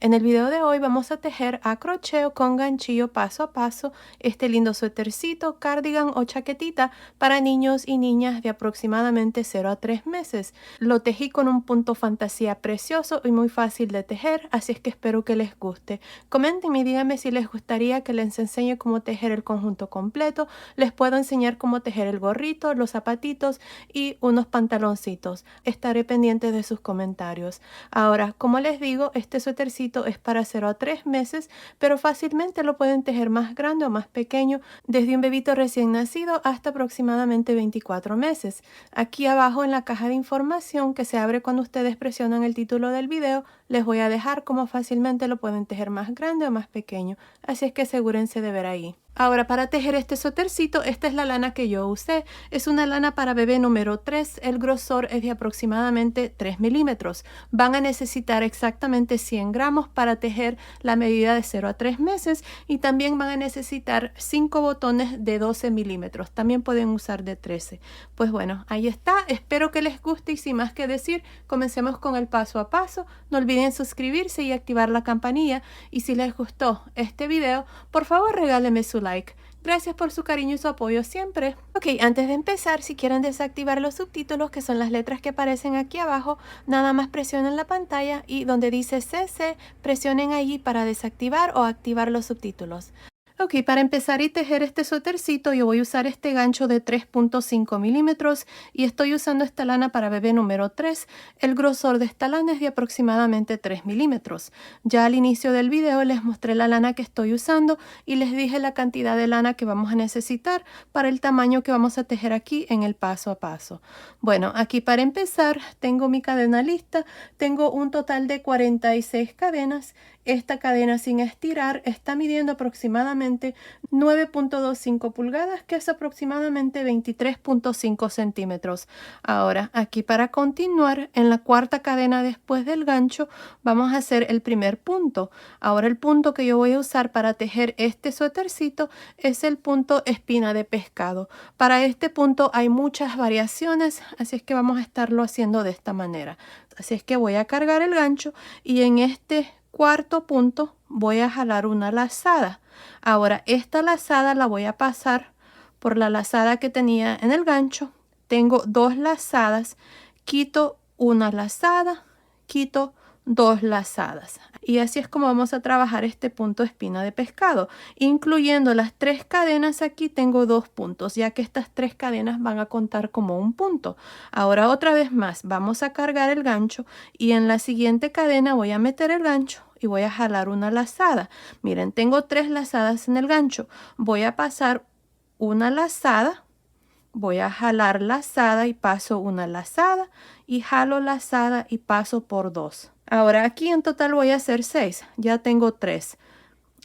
En el video de hoy vamos a tejer a crochet o con ganchillo paso a paso este lindo suétercito, cardigan o chaquetita para niños y niñas de aproximadamente 0 a 3 meses. Lo tejí con un punto fantasía precioso y muy fácil de tejer, así es que espero que les guste. Comenten y díganme si les gustaría que les enseñe cómo tejer el conjunto completo. Les puedo enseñar cómo tejer el gorrito, los zapatitos y unos pantaloncitos. Estaré pendiente de sus comentarios. Ahora, como les digo, este suétercito es para 0 a 3 meses, pero fácilmente lo pueden tejer más grande o más pequeño, desde un bebito recién nacido hasta aproximadamente 24 meses. Aquí abajo en la caja de información que se abre cuando ustedes presionan el título del video, les voy a dejar cómo fácilmente lo pueden tejer más grande o más pequeño, así es que asegúrense de ver ahí. Ahora, para tejer este suétercito, esta es la lana que yo usé. Es una lana para bebé número 3. El grosor es de aproximadamente 3 milímetros. Van a necesitar exactamente 100 gramos para tejer la medida de 0 a 3 meses y también van a necesitar 5 botones de 12 milímetros. También pueden usar de 13. Pues bueno, ahí está. Espero que les guste y sin más que decir, comencemos con el paso a paso. No olviden suscribirse y activar la campanilla. Y si les gustó este video, por favor regálenme su like. Gracias por su cariño y su apoyo siempre. Ok, antes de empezar, si quieren desactivar los subtítulos, que son las letras que aparecen aquí abajo, nada más presionen la pantalla y donde dice CC, presionen allí para desactivar o activar los subtítulos. Ok, para empezar y tejer este suétercito yo voy a usar este gancho de 3.5 milímetros y estoy usando esta lana para bebé número 3. El grosor de esta lana es de aproximadamente 3 milímetros. Ya al inicio del video les mostré la lana que estoy usando y les dije la cantidad de lana que vamos a necesitar para el tamaño que vamos a tejer aquí en el paso a paso. Bueno, aquí para empezar tengo mi cadena lista. Tengo un total de 46 cadenas. Esta cadena sin estirar está midiendo aproximadamente 9.25 pulgadas, que es aproximadamente 23.5 centímetros. Ahora, aquí para continuar, en la cuarta cadena después del gancho, vamos a hacer el primer punto. Ahora el punto que yo voy a usar para tejer este suétercito es el punto espina de pescado. Para este punto hay muchas variaciones, así es que vamos a estarlo haciendo de esta manera. Así es que voy a cargar el gancho y en este cuarto punto voy a jalar una lazada. Ahora esta lazada la voy a pasar por la lazada que tenía en el gancho. Tengo dos lazadas, quito una lazada, quito dos lazadas. Y así es como vamos a trabajar este punto espina de pescado. Incluyendo las 3 cadenas, aquí tengo 2 puntos, ya que estas 3 cadenas van a contar como un punto. Ahora otra vez más, vamos a cargar el gancho y en la siguiente cadena voy a meter el gancho y voy a jalar una lazada. Miren, tengo 3 lazadas en el gancho. Voy a pasar una lazada. Voy a jalar lazada y paso una lazada y jalo lazada y paso por 2. Ahora aquí en total voy a hacer 6. Ya tengo 3.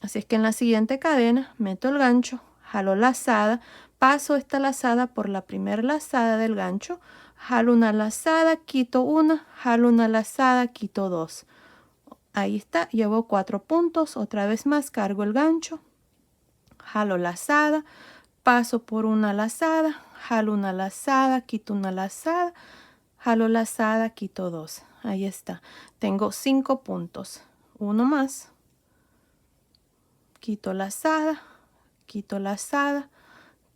Así es que en la siguiente cadena meto el gancho, jalo lazada, paso esta lazada por la primera lazada del gancho, jalo una lazada, quito una, jalo una lazada, quito 2. Ahí está, llevo 4 puntos. Otra vez más cargo el gancho, jalo lazada, paso por una lazada, jalo una lazada, quito una lazada, jalo lazada, quito 2. Ahí está. Tengo 5 puntos. Uno más. Quito lazada, quito lazada,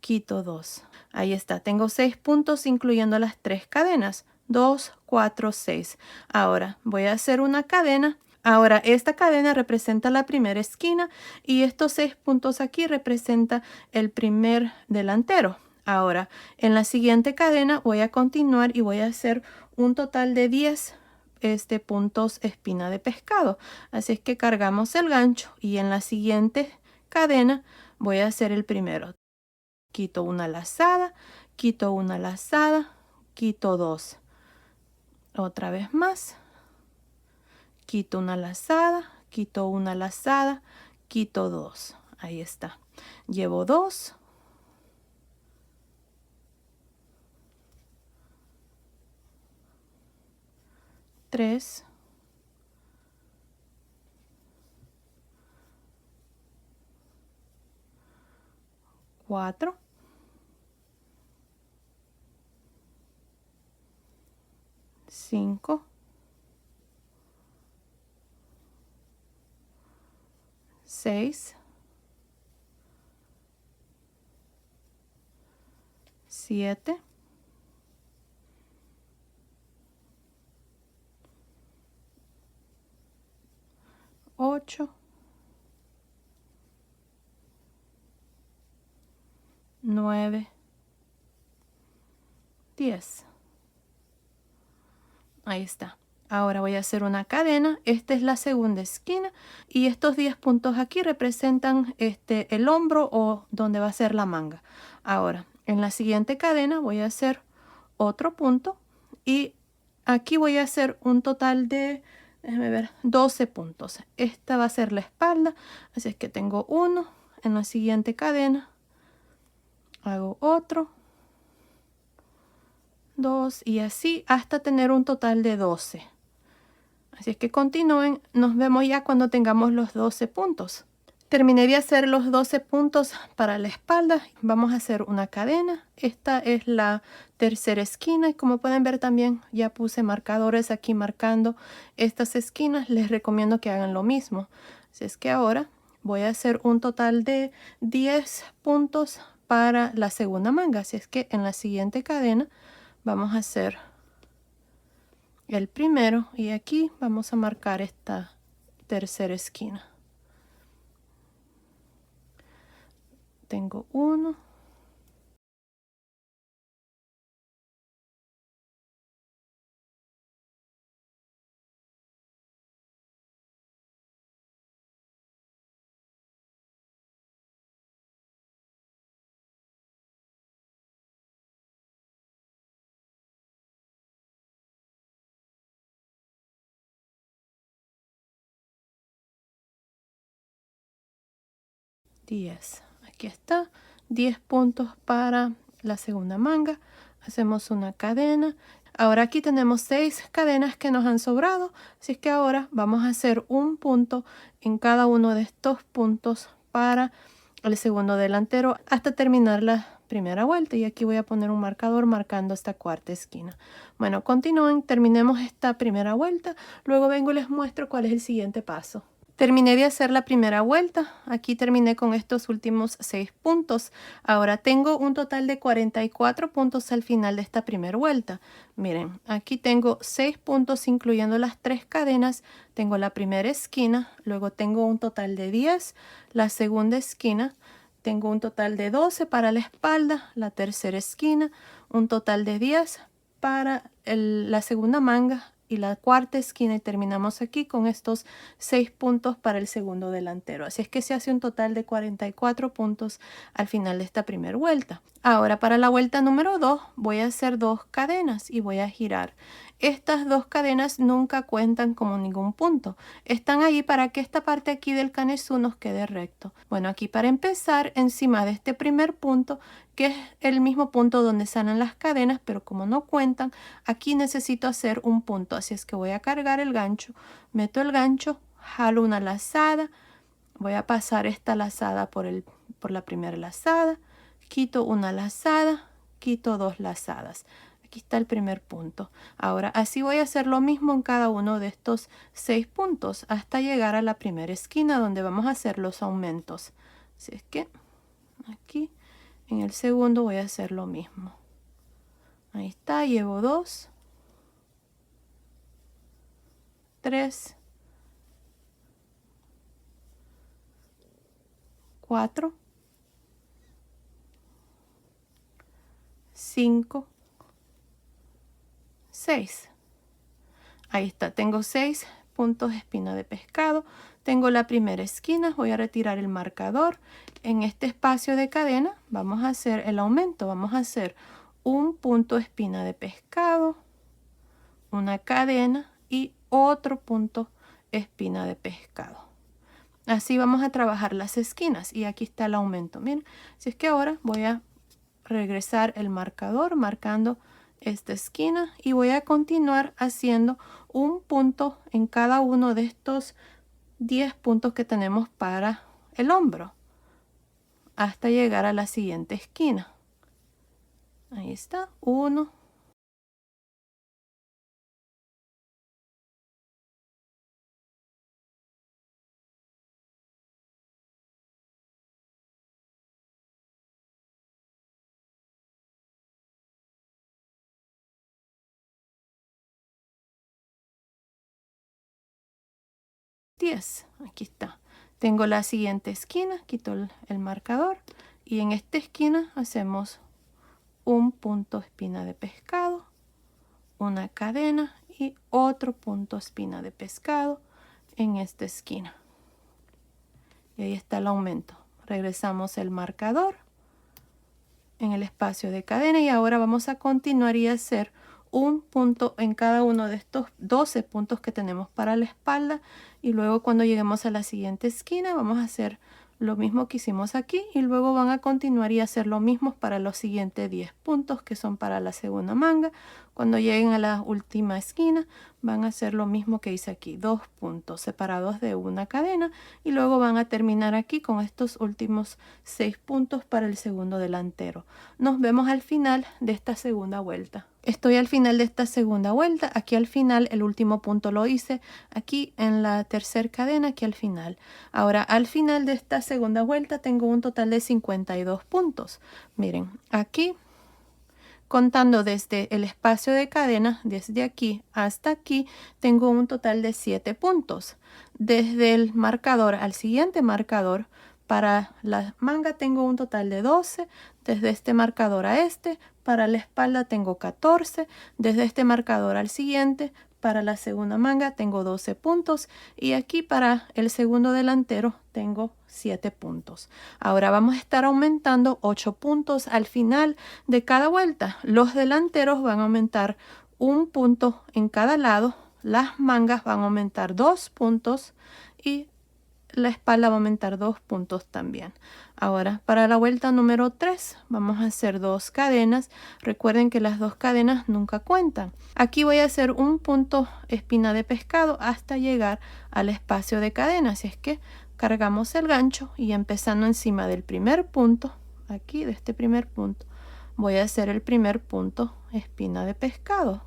quito 2. Ahí está. Tengo 6 puntos incluyendo las 3 cadenas. 2, 4, 6. Ahora voy a hacer una cadena. Ahora, esta cadena representa la primera esquina y estos 6 puntos aquí representan el primer delantero. Ahora, en la siguiente cadena voy a continuar y voy a hacer un total de 10 puntos espina de pescado. Así es que cargamos el gancho y en la siguiente cadena voy a hacer el primero. Quito una lazada, quito una lazada, quito 2. Otra vez más. Quito una lazada, quito una lazada, quito 2. Ahí está. Llevo 2. 3. 4. 5. 6, 7, 8, 9, 10. Ahí está. Ahora voy a hacer una cadena. Esta es la segunda esquina y estos 10 puntos aquí representan el hombro o donde va a ser la manga. Ahora, en la siguiente cadena voy a hacer otro punto y aquí voy a hacer un total de, déjame ver, 12 puntos. Esta va a ser la espalda, así es que tengo uno. En la siguiente cadena hago otro, 2 y así hasta tener un total de 12. Así es que continúen, nos vemos ya cuando tengamos los 12 puntos. Terminé de hacer los 12 puntos para la espalda. Vamos a hacer una cadena. Esta es la tercera esquina y como pueden ver también ya puse marcadores aquí marcando estas esquinas. Les recomiendo que hagan lo mismo. Así es que ahora voy a hacer un total de 10 puntos para la segunda manga. Así es que en la siguiente cadena vamos a hacer el primero y aquí vamos a marcar esta tercera esquina. Tengo uno, diez. Aquí está, 10 puntos para la segunda manga. Hacemos una cadena. Ahora aquí tenemos 6 cadenas que nos han sobrado, así es que ahora vamos a hacer un punto en cada uno de estos puntos para el segundo delantero hasta terminar la primera vuelta. Y aquí voy a poner un marcador marcando esta cuarta esquina. Bueno, continúen, terminemos esta primera vuelta, luego vengo y les muestro cuál es el siguiente paso. Terminé de hacer la primera vuelta. Aquí terminé con estos últimos 6 puntos. Ahora tengo un total de 44 puntos al final de esta primera vuelta. Miren, aquí tengo 6 puntos incluyendo las 3 cadenas. Tengo la primera esquina, luego tengo un total de 10. La segunda esquina, tengo un total de 12 para la espalda. La tercera esquina, un total de 10 para la segunda manga y la cuarta esquina, y terminamos aquí con estos 6 puntos para el segundo delantero. Así es que se hace un total de 44 puntos al final de esta primera vuelta. Ahora para la vuelta número 2 voy a hacer 2 cadenas y voy a girar. Estas 2 cadenas nunca cuentan como ningún punto. Están ahí para que esta parte aquí del canesú nos quede recto. Bueno, aquí para empezar, encima de este primer punto, que es el mismo punto donde salen las cadenas, pero como no cuentan, aquí necesito hacer un punto. Así es que voy a cargar el gancho, meto el gancho, jalo una lazada, voy a pasar esta lazada por la primera lazada, quito una lazada, quito 2 lazadas. Aquí está el primer punto. Ahora así voy a hacer lo mismo en cada uno de estos 6 puntos hasta llegar a la primera esquina donde vamos a hacer los aumentos. Así es que aquí en el segundo voy a hacer lo mismo. Ahí está, llevo 2, 3, 4, 5, 6. Ahí está, tengo 6 puntos espina de pescado. Tengo la primera esquina, voy a retirar el marcador. En este espacio de cadena vamos a hacer el aumento. Vamos a hacer un punto espina de pescado, una cadena y otro punto espina de pescado. Así vamos a trabajar las esquinas y aquí está el aumento. Miren, si es que ahora voy a regresar el marcador marcando esta esquina y voy a continuar haciendo un punto en cada uno de estos 10 puntos que tenemos para el hombro hasta llegar a la siguiente esquina. Ahí está, 1, 10. Aquí está. Tengo la siguiente esquina, quito el marcador y en esta esquina hacemos un punto espina de pescado, una cadena y otro punto espina de pescado en esta esquina. Y ahí está el aumento. Regresamos el marcador en el espacio de cadena y ahora vamos a continuar y hacer un punto en cada uno de estos 12 puntos que tenemos para la espalda, y luego cuando lleguemos a la siguiente esquina vamos a hacer lo mismo que hicimos aquí y luego van a continuar y hacer lo mismo para los siguientes 10 puntos que son para la segunda manga. Cuando lleguen a la última esquina van a hacer lo mismo que hice aquí, 2 puntos separados de una cadena, y luego van a terminar aquí con estos últimos 6 puntos para el segundo delantero. Nos vemos al final de esta segunda vuelta. Estoy al final de esta segunda vuelta. Aquí al final el último punto lo hice aquí en la tercera cadena, aquí al final. Ahora al final de esta segunda vuelta tengo un total de 52 puntos. Miren, aquí contando desde el espacio de cadena, desde aquí hasta aquí, tengo un total de 7 puntos. Desde el marcador al siguiente marcador, para la manga tengo un total de 12. Desde este marcador a este, para la espalda tengo 14. Desde este marcador al siguiente, para la segunda manga tengo 12 puntos. Y aquí para el segundo delantero tengo 7 puntos. Ahora vamos a estar aumentando 8 puntos al final de cada vuelta. Los delanteros van a aumentar un punto en cada lado. Las mangas van a aumentar 2 puntos y la espalda va a aumentar 2 puntos también. Ahora para la vuelta número 3 vamos a hacer 2 cadenas. Recuerden que las 2 cadenas nunca cuentan. Aquí voy a hacer un punto espina de pescado hasta llegar al espacio de cadena. Así es que cargamos el gancho y empezando encima del primer punto, aquí de este primer punto, voy a hacer el primer punto espina de pescado.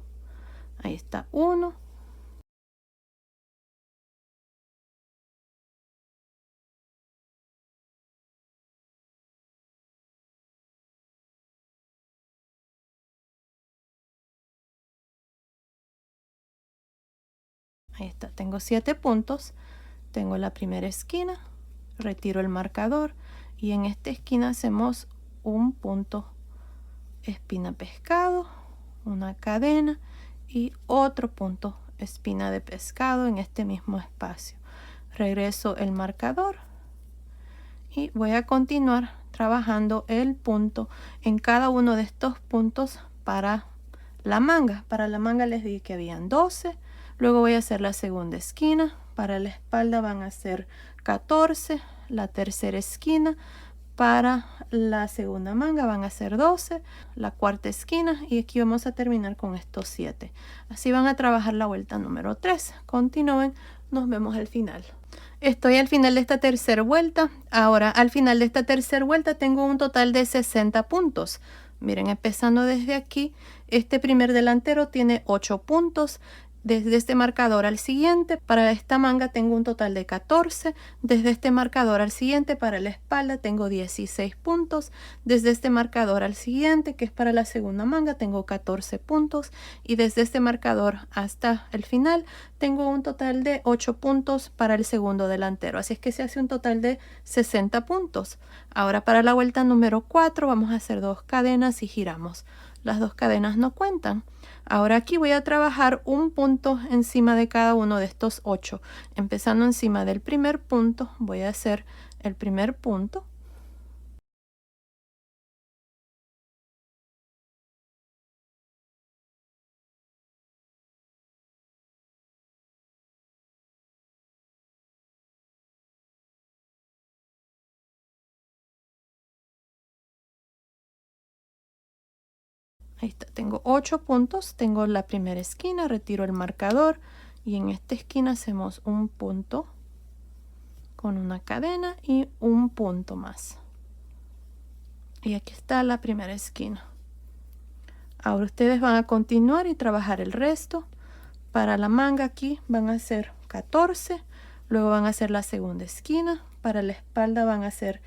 Ahí está 1. Ahí está, tengo 7 puntos. Tengo la primera esquina, retiro el marcador y en esta esquina hacemos un punto espina pescado, una cadena y otro punto espina de pescado en este mismo espacio. Regreso el marcador y voy a continuar trabajando el punto en cada uno de estos puntos para la manga. Para la manga les dije que habían 12. Luego voy a hacer la segunda esquina. Para la espalda van a ser 14. La tercera esquina. Para la segunda manga van a ser 12. La cuarta esquina. Y aquí vamos a terminar con estos 7. Así van a trabajar la vuelta número 3. Continúen. Nos vemos al final. Estoy al final de esta tercera vuelta. Ahora al final de esta tercera vuelta tengo un total de 60 puntos. Miren, empezando desde aquí, este primer delantero tiene 8 puntos. Desde este marcador al siguiente, para esta manga tengo un total de 14. Desde este marcador al siguiente, para la espalda, tengo 16 puntos. Desde este marcador al siguiente, que es para la segunda manga, tengo 14 puntos. Y desde este marcador hasta el final, tengo un total de 8 puntos para el segundo delantero. Así es que se hace un total de 60 puntos. Ahora para la vuelta número 4 vamos a hacer 2 cadenas y giramos. Las 2 cadenas no cuentan. Ahora aquí voy a trabajar un punto encima de cada uno de estos 8. Empezando encima del primer punto, voy a hacer el primer punto. Ahí está, tengo 8 puntos, tengo la primera esquina, retiro el marcador y en esta esquina hacemos un punto con una cadena y un punto más. Y aquí está la primera esquina. Ahora ustedes van a continuar y trabajar el resto. Para la manga aquí van a hacer 14, luego van a hacer la segunda esquina, para la espalda van a hacer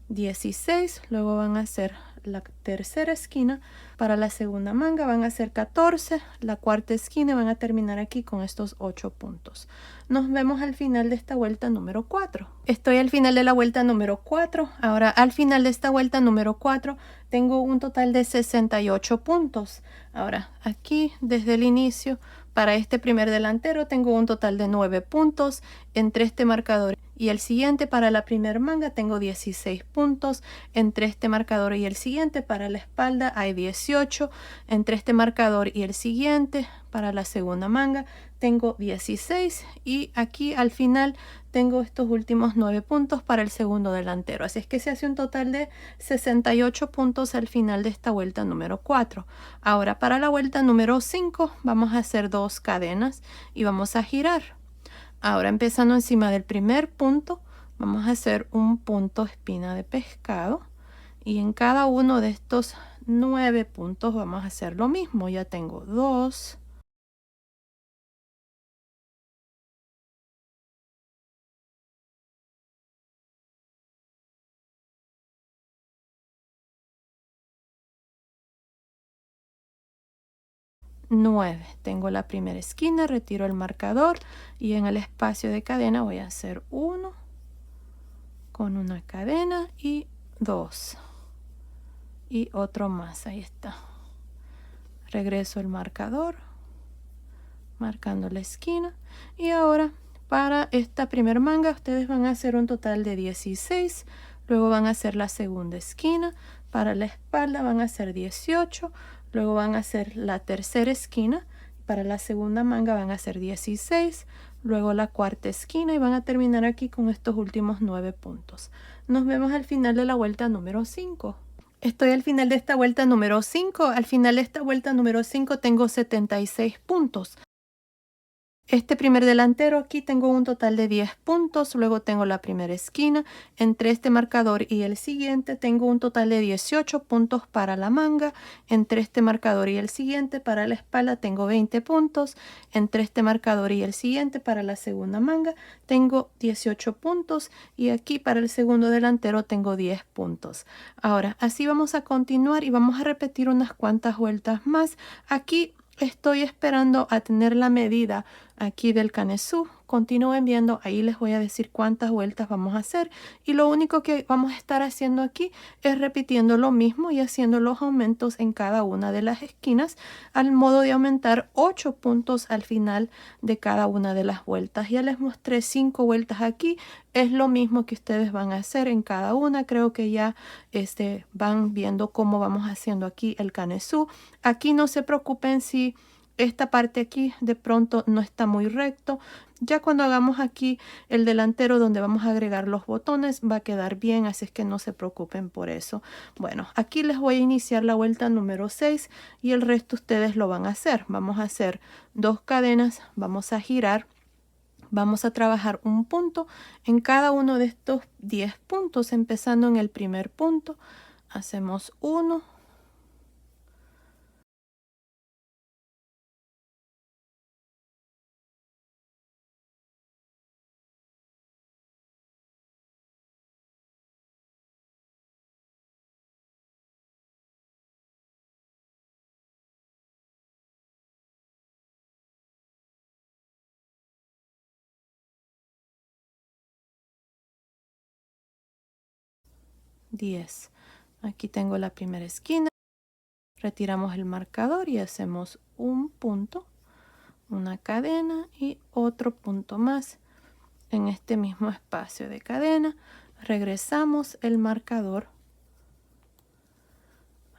16, luego van a hacer la tercera esquina, para la segunda manga van a ser 14, la cuarta esquina van a terminar aquí con estos 8 puntos. Nos vemos al final de esta vuelta número 4. Estoy al final de la vuelta número 4. Ahora al final de esta vuelta número 4 tengo un total de 68 puntos. Ahora aquí desde el inicio para este primer delantero tengo un total de 9 puntos entre este marcador y el siguiente. Para la primera manga tengo 16 puntos entre este marcador y el siguiente. Para la espalda hay 18 entre este marcador y el siguiente. Para la segunda manga tengo 16 y aquí al final tengo estos últimos 9 puntos para el segundo delantero. Así es que se hace un total de 68 puntos al final de esta vuelta número 4. Ahora para la vuelta número 5 vamos a hacer 2 cadenas y vamos a girar. Ahora empezando encima del primer punto vamos a hacer un punto espina de pescado y en cada uno de estos 9 puntos vamos a hacer lo mismo. Ya tengo 2, 9. Tengo la primera esquina, retiro el marcador y en el espacio de cadena voy a hacer 1 con una cadena y 2 y otro más. Ahí está. Regreso el marcador marcando la esquina y ahora para esta primera manga ustedes van a hacer un total de 16. Luego van a hacer la segunda esquina. Para la espalda van a hacer 18. Luego van a hacer la tercera esquina. Para la segunda manga van a hacer 16. Luego la cuarta esquina y van a terminar aquí con estos últimos 9 puntos. Nos vemos al final de la vuelta número 5. Estoy al final de esta vuelta número 5. Al final de esta vuelta número 5 tengo 76 puntos. Este primer delantero aquí tengo un total de 10 puntos, luego tengo la primera esquina, entre este marcador y el siguiente tengo un total de 18 puntos para la manga, entre este marcador y el siguiente para la espalda tengo 20 puntos, entre este marcador y el siguiente para la segunda manga tengo 18 puntos y aquí para el segundo delantero tengo 10 puntos. Ahora así vamos a continuar y vamos a repetir unas cuantas vueltas más. Aquí estoy esperando a tener la medida aquí del canesú. Continúen viendo, ahí les voy a decir cuántas vueltas vamos a hacer y lo único que vamos a estar haciendo aquí es repitiendo lo mismo y haciendo los aumentos en cada una de las esquinas al modo de aumentar 8 puntos al final de cada una de las vueltas. Ya les mostré 5 vueltas aquí, es lo mismo que ustedes van a hacer en cada una. Creo que ya van viendo cómo vamos haciendo aquí el canesú. Aquí no se preocupen si esta parte aquí de pronto no está muy recto. Ya cuando hagamos aquí el delantero donde vamos a agregar los botones va a quedar bien, así es que no se preocupen por eso. Bueno, aquí les voy a iniciar la vuelta número 6 y el resto ustedes lo van a hacer. Vamos a hacer 2 cadenas, vamos a girar. Vamos a trabajar un punto en cada uno de estos 10 puntos, empezando en el primer punto. Hacemos 1, 10. Aquí tengo la primera esquina. Retiramos el marcador y hacemos un punto, una cadena y otro punto más en este mismo espacio de cadena. Regresamos el marcador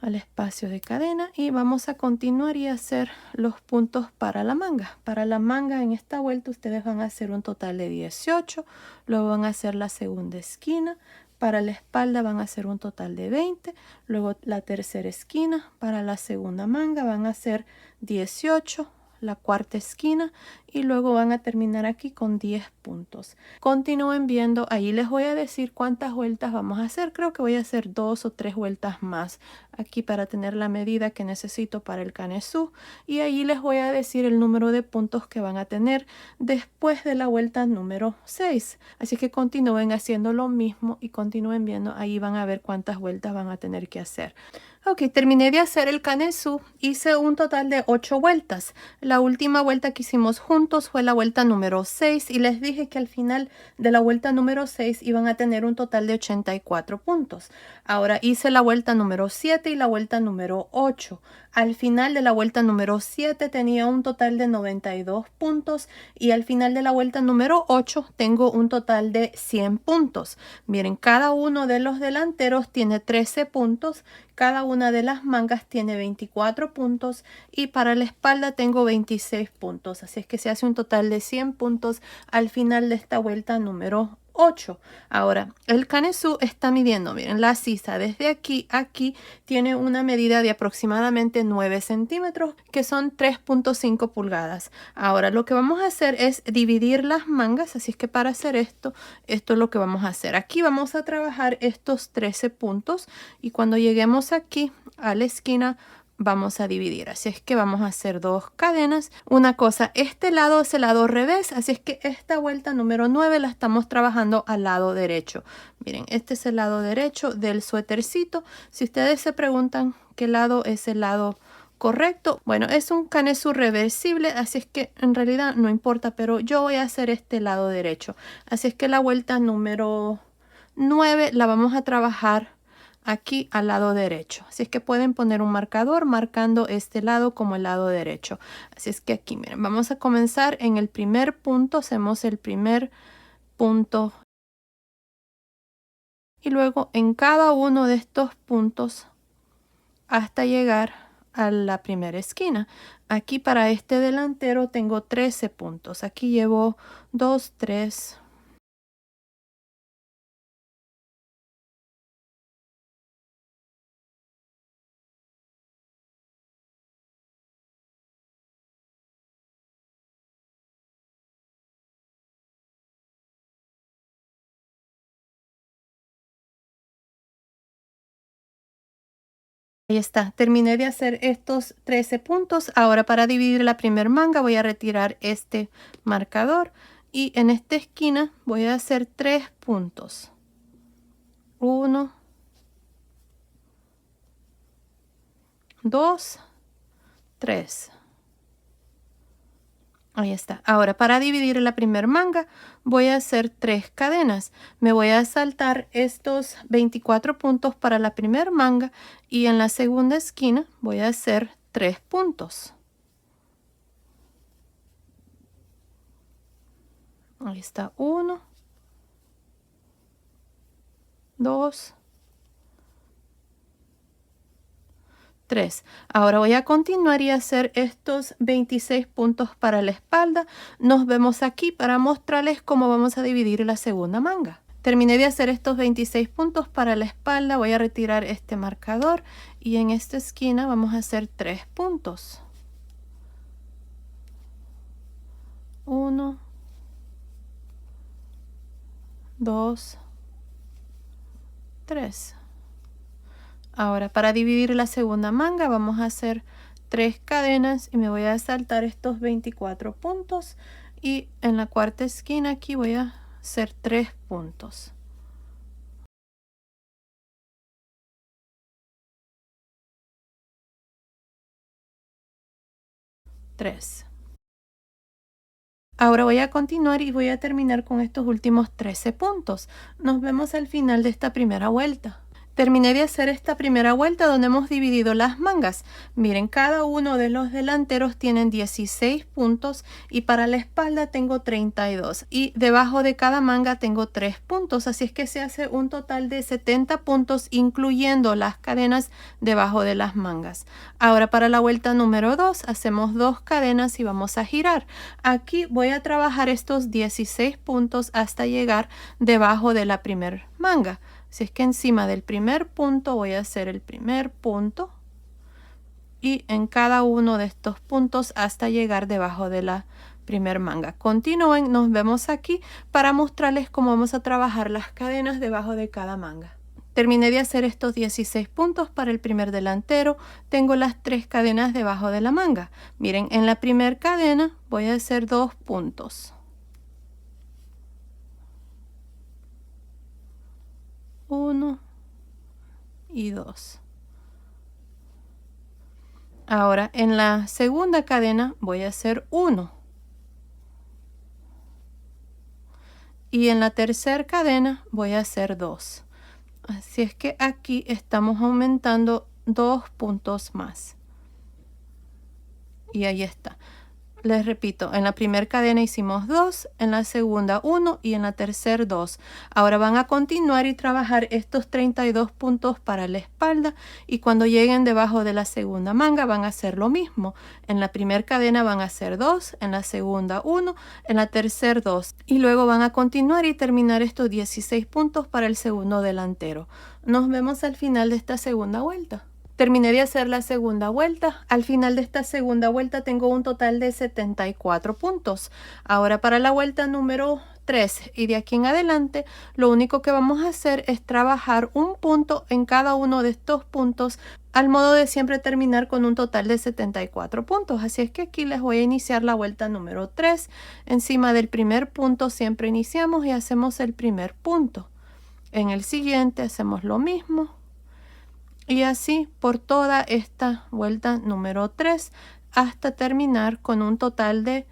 al espacio de cadena y vamos a continuar y hacer los puntos para la manga. Para la manga en esta vuelta ustedes van a hacer un total de 18, luego van a hacer la segunda esquina. Para la espalda van a hacer un total de 20, luego la tercera esquina. Para la segunda manga van a hacer 18, la cuarta esquina y luego van a terminar aquí con 10 puntos. Continúen viendo, ahí les voy a decir cuántas vueltas vamos a hacer. Creo que voy a hacer 2 o 3 vueltas más aquí para tener la medida que necesito para el canesú, y ahí les voy a decir el número de puntos que van a tener después de la vuelta número 6. Así que continúen haciendo lo mismo y continúen viendo, ahí van a ver cuántas vueltas van a tener que hacer. Ok, terminé de hacer el canesú, hice un total de 8 vueltas. La última vuelta que hicimos juntos fue la vuelta número 6 y les dije que al final de la vuelta número 6 iban a tener un total de 84 puntos. Ahora hice la vuelta número 7 y la vuelta número 8. Al final de la vuelta número 7 tenía un total de 92 puntos y al final de la vuelta número 8 tengo un total de 100 puntos. Miren, cada uno de los delanteros tiene 13 puntos, cada una de las mangas tiene 24 puntos y para la espalda tengo 26 puntos. Así es que se hace un total de 100 puntos al final de esta vuelta número 8. Ahora, el canesú está midiendo, miren, la sisa desde aquí a aquí tiene una medida de aproximadamente 9 centímetros, que son 3.5 pulgadas. Ahora, lo que vamos a hacer es dividir las mangas, así es que para hacer esto es lo que vamos a hacer. Aquí vamos a trabajar estos 13 puntos y cuando lleguemos aquí a la esquina vamos a dividir, así es que vamos a hacer 2 cadenas. Una cosa, este lado es el lado revés, así es que esta vuelta número 9 la estamos trabajando al lado derecho. Miren, este es el lado derecho del suétercito. Si ustedes se preguntan qué lado es el lado correcto, bueno, es un canesú reversible, así es que en realidad no importa, pero yo voy a hacer este lado derecho. Así es que la vuelta número 9 la vamos a trabajar aquí al lado derecho. Así es que pueden poner un marcador marcando este lado como el lado derecho. Así es que aquí, miren, vamos a comenzar en el primer punto. Hacemos el primer punto. Y luego en cada uno de estos puntos hasta llegar a la primera esquina. Aquí para este delantero tengo 13 puntos. Aquí llevo 2, 3, ahí está, terminé de hacer estos 13 puntos. Ahora para dividir la primer manga voy a retirar este marcador y en esta esquina voy a hacer 3 puntos. 1, 2, 3. Ahí está. Ahora para dividir la primer manga voy a hacer 3 cadenas. Me voy a saltar estos 24 puntos para la primer manga y en la segunda esquina voy a hacer 3 puntos. Ahí está, 1, 2, 3. Ahora voy a continuar y hacer estos 26 puntos para la espalda. Nos vemos aquí para mostrarles cómo vamos a dividir la segunda manga. Terminé de hacer estos 26 puntos para la espalda. Voy a retirar este marcador y en esta esquina vamos a hacer 3 puntos. 1, 2, 3. Ahora para dividir la segunda manga vamos a hacer 3 cadenas y me voy a saltar estos 24 puntos y en la cuarta esquina aquí voy a hacer 3 puntos. 3. Ahora voy a continuar y voy a terminar con estos últimos 13 puntos. Nos vemos al final de esta primera vuelta. Terminé de hacer esta primera vuelta donde hemos dividido las mangas. Miren, cada uno de los delanteros tienen 16 puntos y para la espalda tengo 32 y debajo de cada manga tengo 3 puntos, así es que se hace un total de 70 puntos incluyendo las cadenas debajo de las mangas. Ahora para la vuelta número 2 hacemos 2 cadenas y vamos a girar. Aquí voy a trabajar estos 16 puntos hasta llegar debajo de la primera manga. Si es que encima del primer punto voy a hacer el primer punto y en cada uno de estos puntos hasta llegar debajo de la primer manga. Continúen, nos vemos aquí para mostrarles cómo vamos a trabajar las cadenas debajo de cada manga. Terminé de hacer estos 16 puntos para el primer delantero. Tengo las 3 cadenas debajo de la manga. Miren, en la primera cadena voy a hacer 2 puntos. 1 y 2. Ahora en la segunda cadena voy a hacer 1. Y en la tercera cadena voy a hacer 2. Así es que aquí estamos aumentando 2 puntos más. Y ahí está. Les repito, en la primera cadena hicimos 2, en la segunda 1 y en la tercera 2. Ahora van a continuar y trabajar estos 32 puntos para la espalda y cuando lleguen debajo de la segunda manga van a hacer lo mismo. En la primera cadena van a hacer 2, en la segunda 1, en la tercera 2 y luego van a continuar y terminar estos 16 puntos para el segundo delantero. Nos vemos al final de esta segunda vuelta. Terminé de hacer la segunda vuelta. Al final de esta segunda vuelta tengo un total de 74 puntos. Ahora para la vuelta número 3 y de aquí en adelante lo único que vamos a hacer es trabajar un punto en cada uno de estos puntos al modo de siempre terminar con un total de 74 puntos. Así es que aquí les voy a iniciar la vuelta número 3. Encima del primer punto siempre iniciamos y hacemos el primer punto. En el siguiente hacemos lo mismo. Y así por toda esta vuelta número 3 hasta terminar con un total de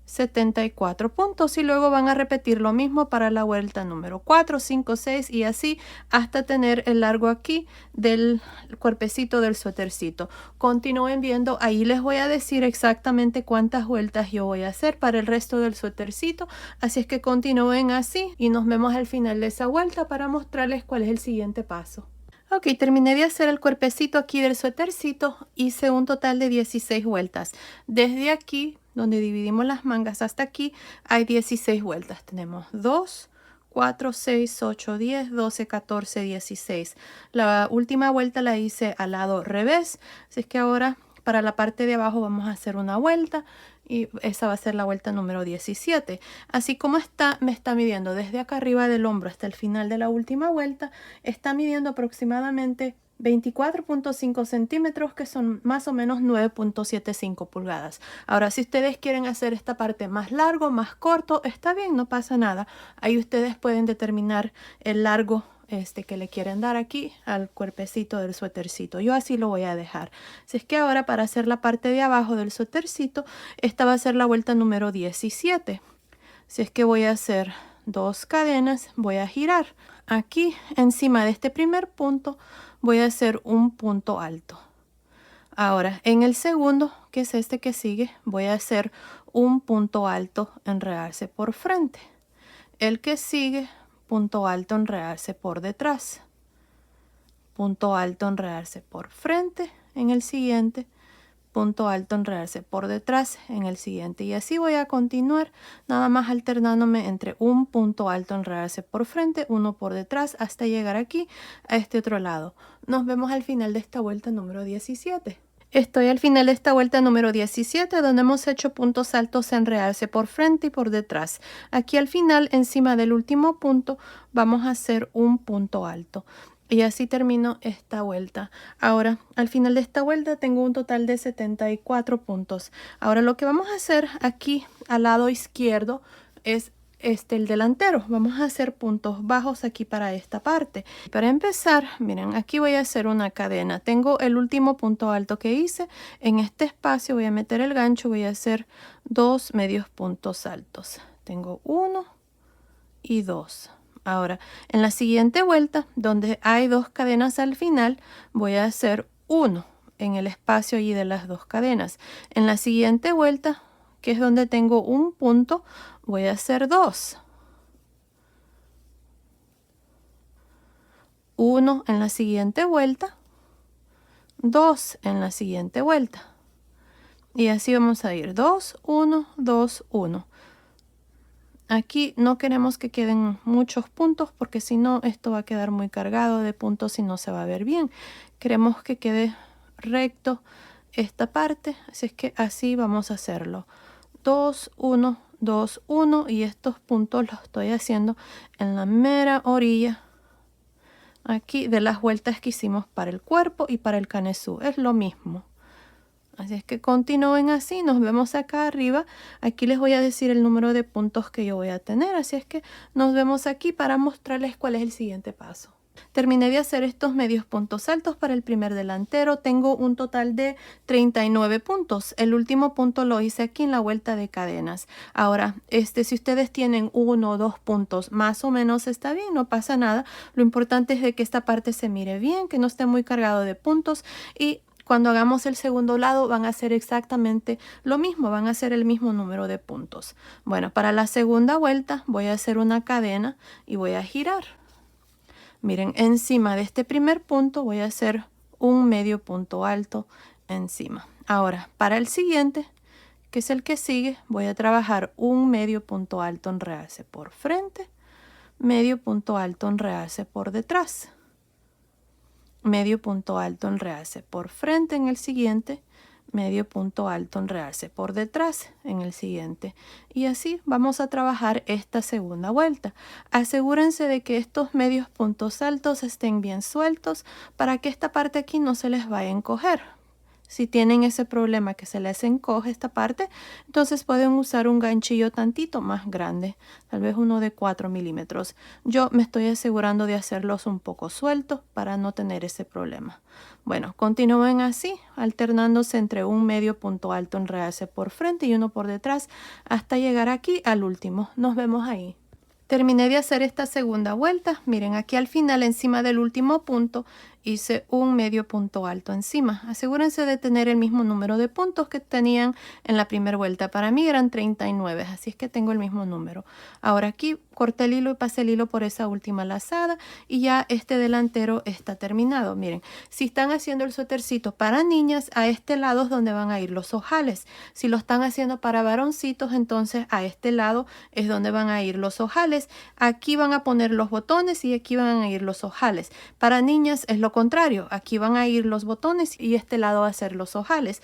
74 puntos y luego van a repetir lo mismo para la vuelta número 4, 5, 6 y así hasta tener el largo aquí del cuerpecito del suétercito. Continúen viendo, ahí les voy a decir exactamente cuántas vueltas yo voy a hacer para el resto del suétercito, así es que continúen así y nos vemos al final de esa vuelta para mostrarles cuál es el siguiente paso. Ok, terminé de hacer el cuerpecito aquí del suétercito, hice un total de 16 vueltas. Desde aquí, donde dividimos las mangas, hasta aquí hay 16 vueltas. Tenemos 2, 4, 6, 8, 10, 12, 14, 16. La última vuelta la hice al lado revés, así es que ahora para la parte de abajo vamos a hacer una vuelta y esa va a ser la vuelta número 17. Así como está, me está midiendo desde acá arriba del hombro hasta el final de la última vuelta, está midiendo aproximadamente 24.5 centímetros, que son más o menos 9.75 pulgadas. Ahora, si ustedes quieren hacer esta parte más largo, más corto, está bien, no pasa nada. Ahí ustedes pueden determinar el largo que le quieren dar aquí al cuerpecito del suétercito. Yo así lo voy a dejar. Así es que ahora para hacer la parte de abajo del suétercito, esta va a ser la vuelta número 17. Así es que voy a hacer 2 cadenas, voy a girar. Aquí encima de este primer punto voy a hacer un punto alto. Ahora en el segundo, que es este que sigue, voy a hacer un punto alto, enredarse por frente. El que sigue, punto alto, enredarse por detrás, punto alto, enredarse por frente en el siguiente, punto alto, enredarse por detrás en el siguiente y así voy a continuar nada más alternándome entre un punto alto, enredarse por frente, uno por detrás hasta llegar aquí a este otro lado. Nos vemos al final de esta vuelta número 17. Estoy al final de esta vuelta número 17 donde hemos hecho puntos altos, enredarse por frente y por detrás. Aquí al final, encima del último punto, vamos a hacer un punto alto. Y así termino esta vuelta. Ahora, al final de esta vuelta tengo un total de 74 puntos. Ahora lo que vamos a hacer aquí al lado izquierdo es el delantero. Vamos a hacer puntos bajos aquí para esta parte. Para empezar, miren, aquí voy a hacer una cadena. Tengo el último punto alto que hice. En este espacio voy a meter el gancho, voy a hacer 2 medios puntos altos. Tengo 1 y 2. Ahora, en la siguiente vuelta, donde hay 2 cadenas al final, voy a hacer 1 en el espacio allí de las 2 cadenas. En la siguiente vuelta, que es donde tengo un punto, voy a hacer 2. 1 en la siguiente vuelta, 2 en la siguiente vuelta. Y así vamos a ir 2, 1, 2, 1. Aquí no queremos que queden muchos puntos porque si no esto va a quedar muy cargado de puntos y no se va a ver bien. Queremos que quede recto esta parte, así es que así vamos a hacerlo. 2, 1, 2, 1 y estos puntos los estoy haciendo en la mera orilla aquí de las vueltas que hicimos para el cuerpo y para el canesú. Es lo mismo. Así es que continúen así, nos vemos acá arriba. Aquí les voy a decir el número de puntos que yo voy a tener, así es que nos vemos aquí para mostrarles cuál es el siguiente paso. Terminé de hacer estos medios puntos altos para el primer delantero. Tengo un total de 39 puntos. El último punto lo hice aquí en la vuelta de cadenas. Ahora, si ustedes tienen 1 o 2 puntos, más o menos está bien, no pasa nada. Lo importante es de que esta parte se mire bien, que no esté muy cargado de puntos y cuando hagamos el segundo lado van a hacer exactamente lo mismo, van a hacer el mismo número de puntos. Bueno, para la segunda vuelta voy a hacer una cadena y voy a girar. Miren, encima de este primer punto voy a hacer un medio punto alto encima. Ahora, para el siguiente, que es el que sigue, voy a trabajar un medio punto alto en realce por frente, medio punto alto en realce por detrás, medio punto alto en realce por frente en el siguiente, medio punto alto en realce por detrás en el siguiente y así vamos a trabajar esta segunda vuelta. Asegúrense de que estos medios puntos altos estén bien sueltos para que esta parte aquí no se les vaya a encoger. Si tienen ese problema que se les encoge esta parte, entonces pueden usar un ganchillo tantito más grande, tal vez uno de 4 milímetros. Yo me estoy asegurando de hacerlos un poco sueltos para no tener ese problema. Bueno, continúen así, alternándose entre un medio punto alto en realce por frente y uno por detrás hasta llegar aquí al último. Nos vemos ahí. Terminé de hacer esta segunda vuelta. Miren, aquí al final, encima del último punto, hice un medio punto alto encima. Asegúrense de tener el mismo número de puntos que tenían en la primera vuelta. Para mí eran 39, así es que tengo el mismo número. Ahora aquí corté el hilo y pasé el hilo por esa última lazada y ya este delantero está terminado. Miren, si están haciendo el suétercito para niñas, a este lado es donde van a ir los ojales. Si lo están haciendo para varoncitos, entonces a este lado es donde van a ir los ojales. Aquí van a poner los botones y aquí van a ir los ojales. Para niñas es lo contrario, aquí van a ir los botones y este lado va a ser los ojales.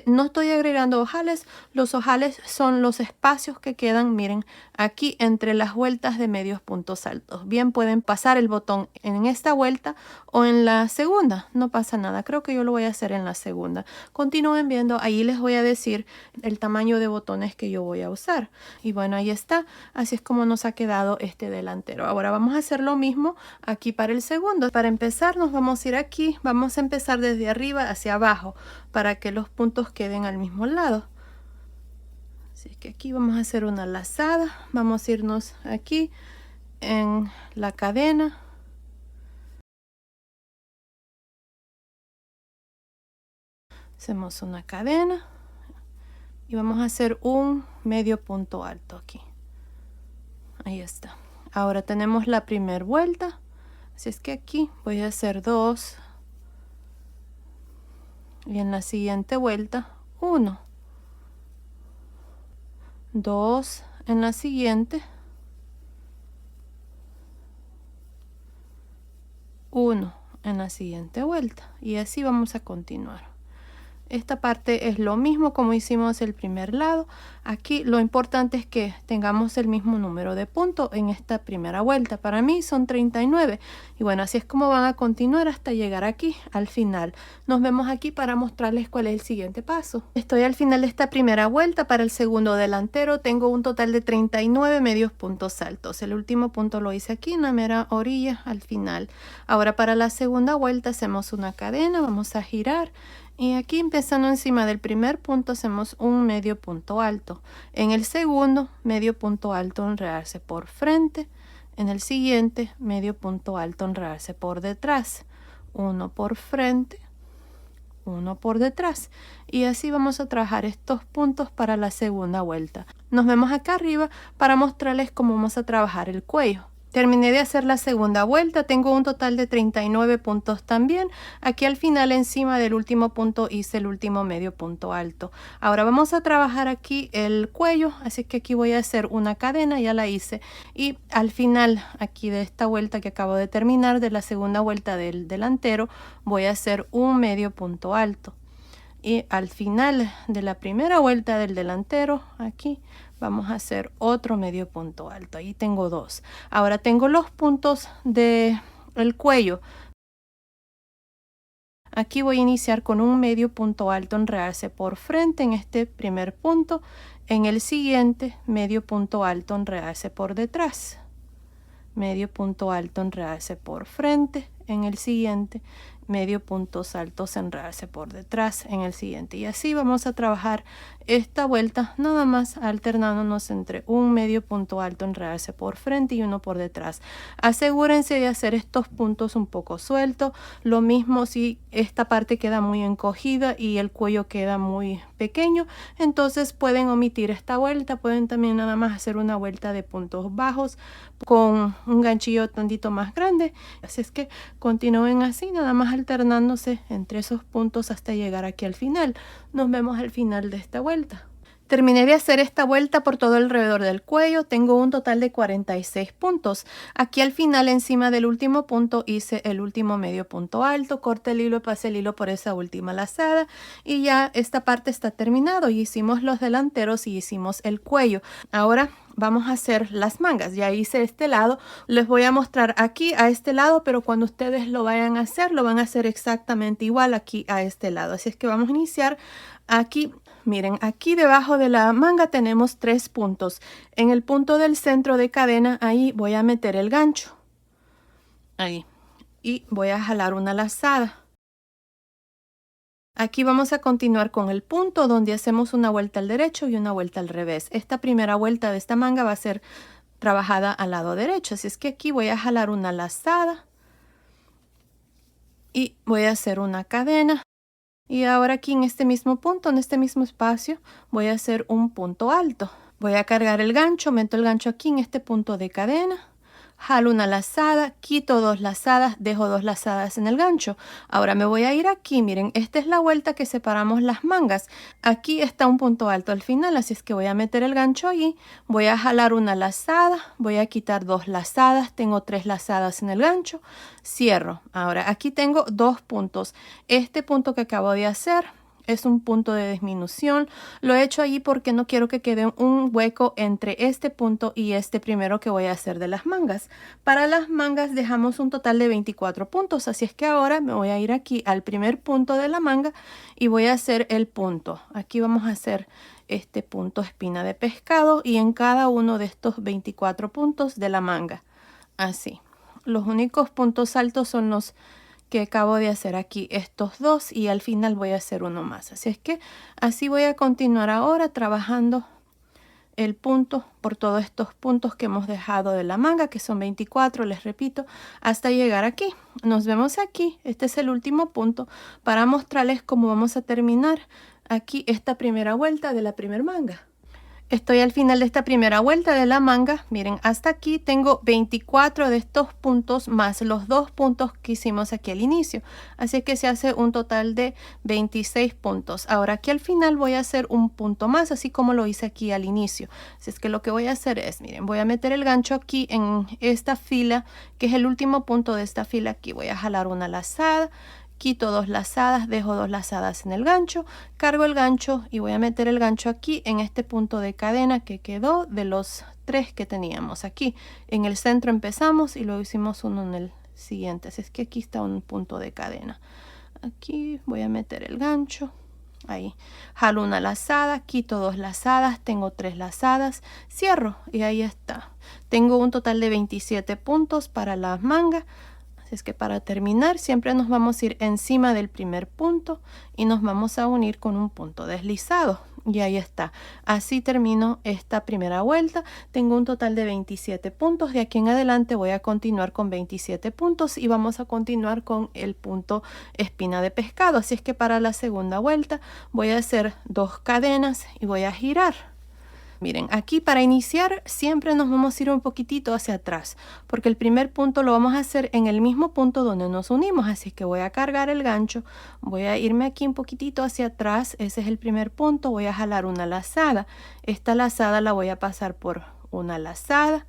No estoy agregando ojales, los ojales son los espacios que quedan, miren, aquí entre las vueltas de medios puntos altos. Bien, pueden pasar el botón en esta vuelta o en la segunda, no pasa nada, creo que yo lo voy a hacer en la segunda. Continúen viendo, ahí les voy a decir el tamaño de botones que yo voy a usar. Y bueno, ahí está, así es como nos ha quedado este delantero. Ahora vamos a hacer lo mismo aquí para el segundo. Para empezar nos vamos a ir aquí, vamos a empezar desde arriba hacia abajo para que los puntos queden al mismo lado. Así que aquí vamos a hacer una lazada, vamos a irnos aquí en la cadena. Hacemos una cadena y vamos a hacer un medio punto alto aquí. Ahí está. Ahora tenemos la primera vuelta, así es que aquí voy a hacer 2 y en la siguiente vuelta 1, 2 en la siguiente, 1 en la siguiente vuelta y así vamos a continuar. Esta parte es lo mismo como hicimos el primer lado. Aquí lo importante es que tengamos el mismo número de puntos en esta primera vuelta. Para mí son 39. Y bueno, así es como van a continuar hasta llegar aquí al final. Nos vemos aquí para mostrarles cuál es el siguiente paso. Estoy al final de esta primera vuelta. Para el segundo delantero tengo un total de 39 medios puntos altos. El último punto lo hice aquí en la mera orilla al final. Ahora para la segunda vuelta hacemos una cadena. Vamos a girar. Y aquí empezando encima del primer punto hacemos un medio punto alto. En el segundo, medio punto alto en realce por frente. En el siguiente, medio punto alto en realce por detrás. Uno por frente, uno por detrás. Y así vamos a trabajar estos puntos para la segunda vuelta. Nos vemos acá arriba para mostrarles cómo vamos a trabajar el cuello. Terminé de hacer la segunda vuelta, tengo un total de 39 puntos también. Aquí al final encima del último punto hice el último medio punto alto. Ahora vamos a trabajar aquí el cuello, así que aquí voy a hacer una cadena, ya la hice. Y al final aquí de esta vuelta que acabo de terminar, de la segunda vuelta del delantero, voy a hacer un medio punto alto. Y al final de la primera vuelta del delantero, aquí vamos a hacer otro medio punto alto. Ahí tengo 2. Ahora tengo los puntos del cuello. Aquí voy a iniciar con un medio punto alto en realce por frente en este primer punto. En el siguiente, medio punto alto en realce por detrás. Medio punto alto en realce por frente. En el siguiente, medio puntos altos en realce por detrás en el siguiente. Y así vamos a trabajar esta vuelta, nada más alternándonos entre un medio punto alto en realce por frente y uno por detrás. Asegúrense de hacer estos puntos un poco sueltos. Lo mismo si esta parte queda muy encogida y el cuello queda muy pequeño, entonces pueden omitir esta vuelta. Pueden también nada más hacer una vuelta de puntos bajos con un ganchillo tantito más grande. Así es que continúen así, nada más alternándose entre esos puntos hasta llegar aquí al final. Nos vemos al final de esta vuelta. Terminé de hacer esta vuelta por todo alrededor del cuello. Tengo un total de 46 puntos. Aquí al final, encima del último punto, hice el último medio punto alto. Corté el hilo, pasé el hilo por esa última lazada y ya esta parte está terminado. Y hicimos los delanteros y hicimos el cuello. Ahora vamos a hacer las mangas. Ya hice este lado. Les voy a mostrar aquí a este lado, pero cuando ustedes lo vayan a hacer, lo van a hacer exactamente igual aquí a este lado. Así es que vamos a iniciar aquí. Miren, aquí debajo de la manga tenemos 3 puntos. En el punto del centro de cadena, ahí voy a meter el gancho. Ahí. Y voy a jalar una lazada. Aquí vamos a continuar con el punto donde hacemos una vuelta al derecho y una vuelta al revés. Esta primera vuelta de esta manga va a ser trabajada al lado derecho. Así es que aquí voy a jalar una lazada. Y voy a hacer una cadena. Y ahora aquí en este mismo punto, en este mismo espacio, voy a hacer un punto alto. Voy a cargar el gancho, meto el gancho aquí en este punto de cadena, jalo una lazada, quito 2 lazadas, dejo 2 lazadas en el gancho. Ahora me voy a ir aquí, miren, esta es la vuelta que separamos las mangas. Aquí está un punto alto al final, así es que voy a meter el gancho allí, voy a jalar una lazada, voy a quitar 2 lazadas, tengo 3 lazadas en el gancho, cierro. Ahora aquí tengo 2 puntos. Este punto que acabo de hacer es un punto de disminución. Lo he hecho allí porque no quiero que quede un hueco entre este punto y este primero que voy a hacer de las mangas. Para las mangas dejamos un total de 24 puntos. Así es que ahora me voy a ir aquí al primer punto de la manga y voy a hacer el punto. Aquí vamos a hacer este punto espina de pescado y en cada uno de estos 24 puntos de la manga. Así. Los únicos puntos altos son los que acabo de hacer aquí, estos 2, y al final voy a hacer uno más. Así es que así voy a continuar ahora trabajando el punto por todos estos puntos que hemos dejado de la manga, que son 24, les repito, hasta llegar aquí. Nos vemos aquí. Este es el último punto para mostrarles cómo vamos a terminar aquí esta primera vuelta de la primera manga. Estoy al final de esta primera vuelta de la manga. Miren, hasta aquí tengo 24 de estos puntos más los 2 puntos que hicimos aquí al inicio. Así que se hace un total de 26 puntos. Ahora aquí al final voy a hacer un punto más, así como lo hice aquí al inicio. Así es que lo que voy a hacer es, miren, voy a meter el gancho aquí en esta fila, que es el último punto de esta fila. Aquí voy a jalar una lazada. Quito 2 lazadas, dejo 2 lazadas en el gancho, cargo el gancho y voy a meter el gancho aquí en este punto de cadena que quedó de los 3 que teníamos aquí. En el centro empezamos y luego hicimos uno en el siguiente, así es que aquí está un punto de cadena. Aquí voy a meter el gancho, ahí, jalo una lazada, quito 2 lazadas, tengo 3 lazadas, cierro y ahí está. Tengo un total de 27 puntos para las mangas. Así es que para terminar siempre nos vamos a ir encima del primer punto y nos vamos a unir con un punto deslizado. Y ahí está. Así termino esta primera vuelta. Tengo un total de 27 puntos. De aquí en adelante voy a continuar con 27 puntos y vamos a continuar con el punto espina de pescado. Así es que para la segunda vuelta voy a hacer 2 cadenas y voy a girar. Miren, aquí para iniciar siempre nos vamos a ir un poquitito hacia atrás, porque el primer punto lo vamos a hacer en el mismo punto donde nos unimos, así que voy a cargar el gancho, voy a irme aquí un poquitito hacia atrás, ese es el primer punto, voy a jalar una lazada, esta lazada la voy a pasar por una lazada,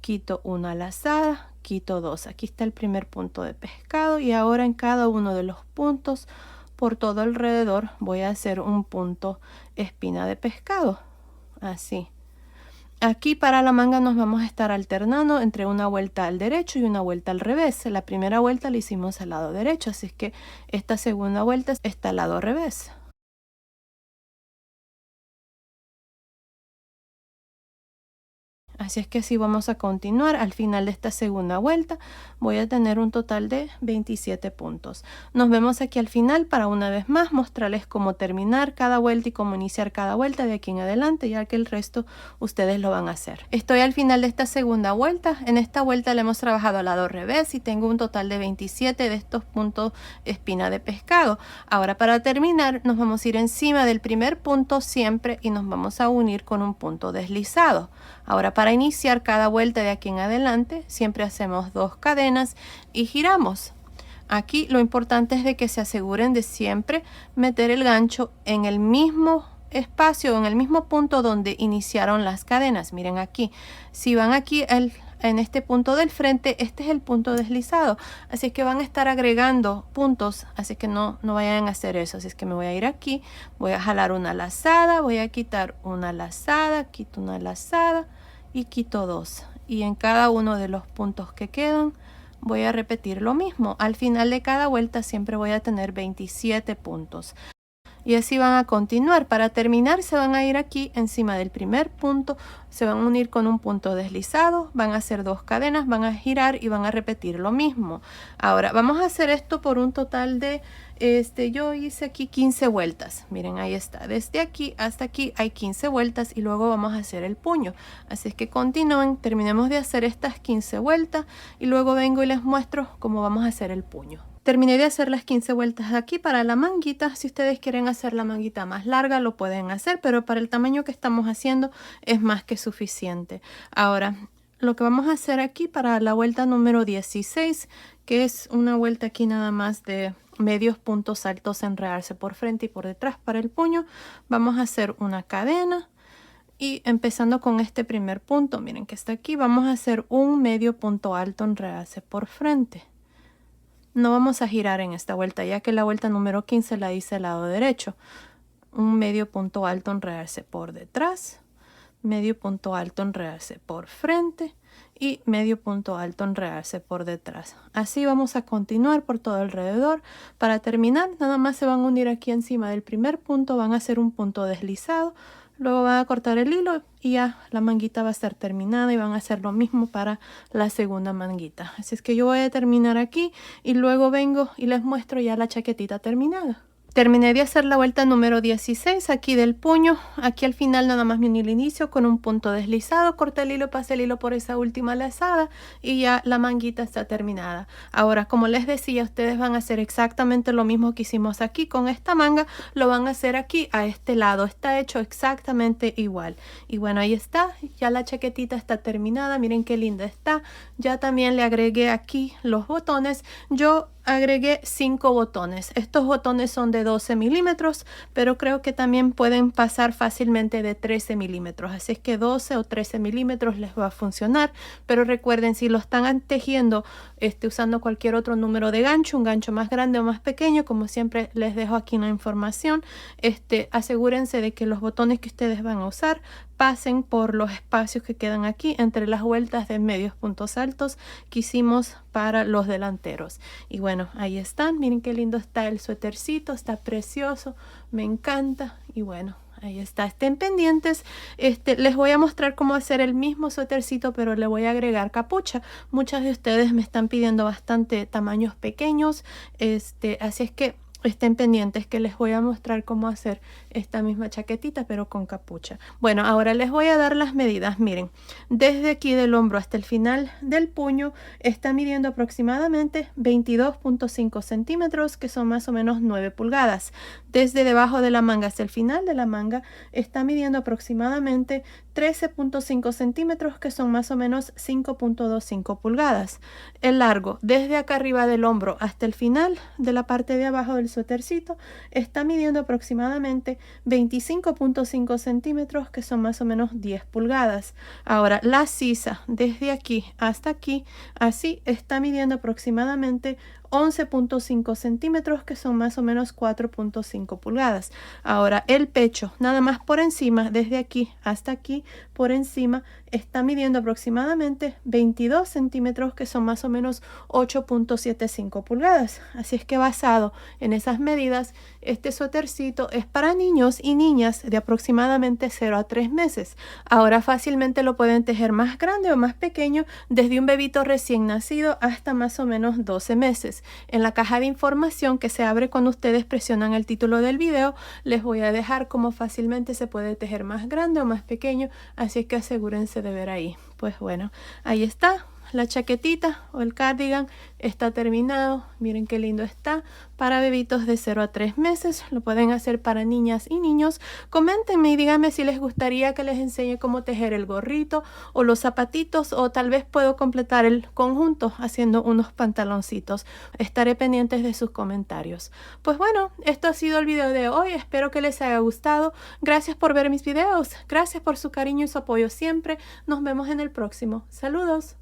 quito una lazada, quito 2, aquí está el primer punto de pescado y ahora en cada uno de los puntos por todo alrededor voy a hacer un punto espina de pescado, así. Aquí para la manga nos vamos a estar alternando entre una vuelta al derecho y una vuelta al revés. La primera vuelta la hicimos al lado derecho, así es que esta segunda vuelta está al lado revés. Así es que si vamos a continuar, al final de esta segunda vuelta voy a tener un total de 27 puntos. Nos vemos aquí al final para una vez más mostrarles cómo terminar cada vuelta y cómo iniciar cada vuelta de aquí en adelante, ya que el resto ustedes lo van a hacer. Estoy al final de esta segunda vuelta. En esta vuelta le hemos trabajado al lado revés y tengo un total de 27 de estos puntos espina de pescado. Ahora para terminar nos vamos a ir encima del primer punto siempre y nos vamos a unir con un punto deslizado. Ahora para iniciar cada vuelta de aquí en adelante siempre hacemos 2 cadenas y giramos. Aquí lo importante es de que se aseguren de siempre meter el gancho en el mismo espacio, en el mismo punto donde iniciaron las cadenas. Miren aquí, si van aquí en este punto del frente, este es el punto deslizado, así que van a estar agregando puntos, así que no vayan a hacer eso. Así es que me voy a ir aquí, voy a jalar una lazada, voy a quitar una lazada, quito una lazada y quito 2, y en cada uno de los puntos que quedan voy a repetir lo mismo. Al final de cada vuelta siempre voy a tener 27 puntos. Y así van a continuar. Para terminar se van a ir aquí encima del primer punto, se van a unir con un punto deslizado, van a hacer 2 cadenas, van a girar y van a repetir lo mismo. Ahora vamos a hacer esto por un total de, yo hice aquí 15 vueltas. Miren, ahí está. Desde aquí hasta aquí hay 15 vueltas y luego vamos a hacer el puño. Así es que continúen, terminemos de hacer estas 15 vueltas y luego vengo y les muestro cómo vamos a hacer el puño. Terminé de hacer las 15 vueltas aquí para la manguita. Si ustedes quieren hacer la manguita más larga lo pueden hacer, pero para el tamaño que estamos haciendo es más que suficiente. Ahora, lo que vamos a hacer aquí para la vuelta número 16, que es una vuelta aquí nada más de medios puntos altos, enredarse por frente y por detrás para el puño, vamos a hacer una cadena. Y empezando con este primer punto, miren que está aquí, vamos a hacer un medio punto alto, enredarse por frente. No vamos a girar en esta vuelta, ya que la vuelta número 15 la hice al lado derecho. Un medio punto alto, enredarse por detrás, medio punto alto, enredarse por frente y medio punto alto, enredarse por detrás. Así vamos a continuar por todo alrededor. Para terminar, nada más se van a unir aquí encima del primer punto, van a hacer un punto deslizado. Luego van a cortar el hilo y ya la manguita va a estar terminada y van a hacer lo mismo para la segunda manguita. Así es que yo voy a terminar aquí y luego vengo y les muestro ya la chaquetita terminada. Terminé de hacer la vuelta número 16 aquí del puño. Aquí al final nada más me uní el inicio con un punto deslizado, corté el hilo, pasé el hilo por esa última lazada y ya la manguita está terminada. Ahora, como les decía, ustedes van a hacer exactamente lo mismo que hicimos aquí con esta manga, lo van a hacer aquí a este lado. Está hecho exactamente igual. Y bueno, ahí está, ya la chaquetita está terminada. Miren qué linda está. Ya también le agregué aquí los botones. Yo agregué 5 botones. Estos botones son de 12 milímetros, pero creo que también pueden pasar fácilmente de 13 milímetros. Así es que 12 o 13 milímetros les va a funcionar. Pero recuerden, si lo están tejiendo usando cualquier otro número de gancho, un gancho más grande o más pequeño, como siempre les dejo aquí una información, asegúrense de que los botones que ustedes van a usar pasen por los espacios que quedan aquí entre las vueltas de medios puntos altos que hicimos para los delanteros. Y bueno, ahí están. Miren qué lindo está el suétercito, está precioso, me encanta. Y bueno, ahí está, estén pendientes. Les voy a mostrar cómo hacer el mismo suétercito, pero le voy a agregar capucha. Muchas de ustedes me están pidiendo bastante tamaños pequeños, así es que estén pendientes que les voy a mostrar cómo hacer esta misma chaquetita pero con capucha. Bueno, ahora les voy a dar las medidas. Miren, desde aquí del hombro hasta el final del puño está midiendo aproximadamente 22.5 centímetros, que son más o menos 9 pulgadas. Desde debajo de la manga hasta el final de la manga está midiendo aproximadamente 13.5 centímetros, que son más o menos 5.25 pulgadas. El largo desde acá arriba del hombro hasta el final de la parte de abajo del suétercito está midiendo aproximadamente 25.5 centímetros, que son más o menos 10 pulgadas. Ahora la sisa desde aquí hasta aquí, así está midiendo aproximadamente 11.5 centímetros, que son más o menos 4.5 pulgadas. Ahora el pecho, nada más por encima, desde aquí hasta aquí, por encima, está midiendo aproximadamente 22 centímetros, que son más o menos 8.75 pulgadas. Así es que basado en esas medidas, este suétercito es para niños y niñas de aproximadamente 0 a 3 meses. Ahora fácilmente lo pueden tejer más grande o más pequeño, desde un bebito recién nacido hasta más o menos 12 meses. En la caja de información que se abre cuando ustedes presionan el título del video, les voy a dejar cómo fácilmente se puede tejer más grande o más pequeño, así es que asegúrense de ver ahí. Pues bueno, ahí está. La chaquetita o el cardigan está terminado. Miren qué lindo está para bebitos de 0 a 3 meses. Lo pueden hacer para niñas y niños. Coméntenme y díganme si les gustaría que les enseñe cómo tejer el gorrito o los zapatitos, o tal vez puedo completar el conjunto haciendo unos pantaloncitos. Estaré pendientes de sus comentarios. Pues bueno, esto ha sido el video de hoy. Espero que les haya gustado. Gracias por ver mis videos. Gracias por su cariño y su apoyo siempre. Nos vemos en el próximo. Saludos.